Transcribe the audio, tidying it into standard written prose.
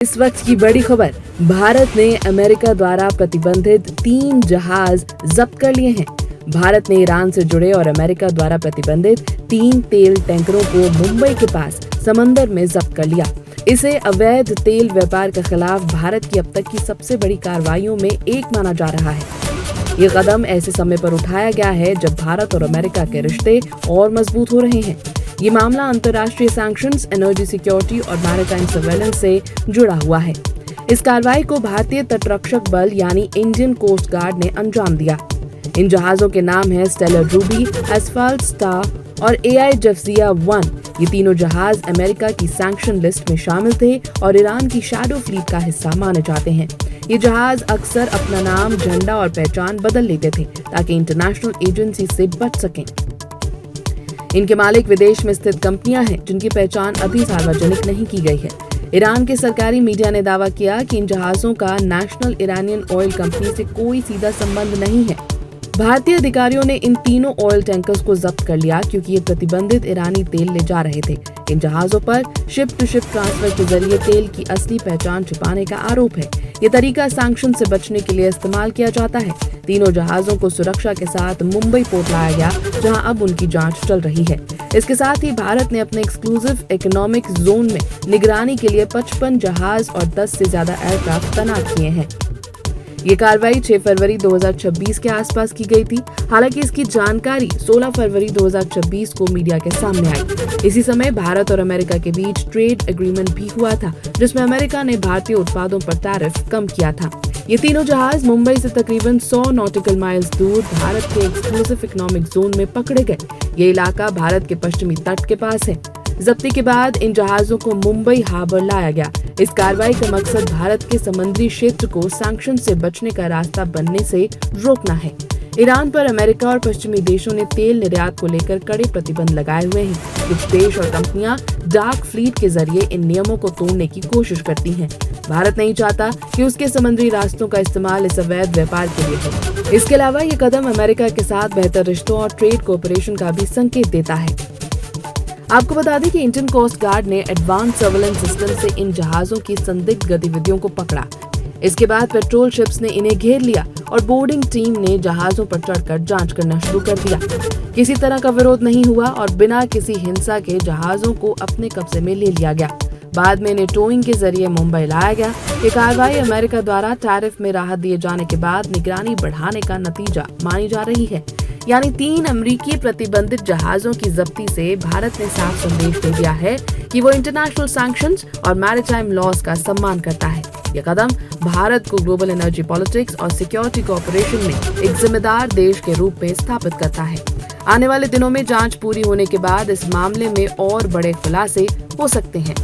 इस वक्त की बड़ी खबर, भारत ने अमेरिका द्वारा प्रतिबंधित 3 जहाज जब्त कर लिए हैं। भारत ने ईरान से जुड़े और अमेरिका द्वारा प्रतिबंधित 3 तेल टैंकरों को मुंबई के पास समंदर में जब्त कर लिया। इसे अवैध तेल व्यापार के खिलाफ भारत की अब तक की सबसे बड़ी कार्रवाइयों में एक माना जा रहा है। ये कदम ऐसे समय पर उठाया गया है जब भारत और अमेरिका के रिश्ते और मजबूत हो रहे हैं। ये मामला अंतर्राष्ट्रीय सैंक्शंस, एनर्जी सिक्योरिटी और मैरीटाइम सर्वेलेंस से जुड़ा हुआ है। इस कार्रवाई को भारतीय तटरक्षक बल यानी इंडियन कोस्ट गार्ड ने अंजाम दिया। इन जहाजों के नाम है स्टेलर रूबी, एस्फाल्ट स्टार और AI जफ्जिया 1। ये तीनों जहाज अमेरिका की सैंक्शन लिस्ट में शामिल थे और ईरान की शैडो फ्लीट का हिस्सा माने जाते हैं। ये जहाज अक्सर अपना नाम, झंडा और पहचान बदल लेते थे ताकि इंटरनेशनल एजेंसी से बच सकें। इनके मालिक विदेश में स्थित कंपनियां हैं जिनकी पहचान अभी सार्वजनिक नहीं की गई है। ईरान के सरकारी मीडिया ने दावा किया कि इन जहाजों का नेशनल इरानियन ऑयल कंपनी से कोई सीधा संबंध नहीं है। भारतीय अधिकारियों ने इन तीनों ऑयल टैंकर्स को जब्त कर लिया क्योंकि ये प्रतिबंधित ईरानी तेल ले जा रहे थे। इन जहाजों पर शिप टू शिप ट्रांसफर के जरिए तेल की असली पहचान छिपाने का आरोप है। ये तरीका सैंक्शन से बचने के लिए इस्तेमाल किया जाता है। तीनों जहाजों को सुरक्षा के साथ मुंबई पोर्ट लाया गया, जहां अब उनकी जांच चल रही है। इसके साथ ही भारत ने अपने एक्सक्लूसिव इकोनॉमिक जोन में निगरानी के लिए 55 जहाज और 10 से ज्यादा एयरक्राफ्ट तैनात किए हैं। ये कार्रवाई 6 फरवरी 2026 के आसपास की गई थी। हालांकि इसकी जानकारी 16 फरवरी 2026 को मीडिया के सामने आई। इसी समय भारत और अमेरिका के बीच ट्रेड एग्रीमेंट भी हुआ था, जिसमें अमेरिका ने भारतीय उत्पादों पर टैरिफ कम किया था। ये तीनों जहाज मुंबई से तकरीबन 100 नॉटिकल माइल्स दूर भारत के एक्सक्लूसिव इकोनॉमिक जोन में पकड़े गए। ये इलाका भारत के पश्चिमी तट के पास है। जब्ती के बाद इन जहाजों को मुंबई हार्बर लाया गया। इस कार्रवाई का मकसद भारत के समुद्री क्षेत्र को सैंक्शन से बचने का रास्ता बनने से रोकना है। ईरान पर अमेरिका और पश्चिमी देशों ने तेल निर्यात को लेकर कड़े प्रतिबंध लगाए हुए हैं। कुछ देश और कंपनियां डार्क फ्लीट के जरिए इन नियमों को तोड़ने की कोशिश करती हैं। भारत नहीं चाहता कि उसके समुद्री रास्तों का इस्तेमाल इस अवैध व्यापार के लिए हो। इसके अलावा ये कदम अमेरिका के साथ बेहतर रिश्तों और ट्रेड कोऑपरेशन का भी संकेत देता है। आपको बता दें कि इंडियन कोस्ट गार्ड ने एडवांस सर्वेलेंस सिस्टम से इन जहाजों की संदिग्ध गतिविधियों को पकड़ा। इसके बाद पेट्रोल शिप्स ने इन्हें घेर लिया और बोर्डिंग टीम ने जहाजों पर चढ़कर जांच करना शुरू कर दिया। किसी तरह का विरोध नहीं हुआ और बिना किसी हिंसा के जहाजों को अपने कब्जे में ले लिया गया। बाद में इन्हें टोइंग के जरिए मुंबई लाया गया। ये कार्रवाई अमेरिका द्वारा टैरिफ में राहत दिए जाने के बाद निगरानी बढ़ाने का नतीजा मानी जा रही है। यानी 3 अमेरिकी प्रतिबंधित जहाजों की जब्ती से भारत ने साफ संदेश दे दिया है कि वो इंटरनेशनल सैंक्शंस और मैरीटाइम लॉज का सम्मान करता है। यह कदम भारत को ग्लोबल एनर्जी पॉलिटिक्स और सिक्योरिटी कोऑपरेशन में एक जिम्मेदार देश के रूप में स्थापित करता है। आने वाले दिनों में जांच पूरी होने के बाद इस मामले में और बड़े खुलासे हो सकते हैं।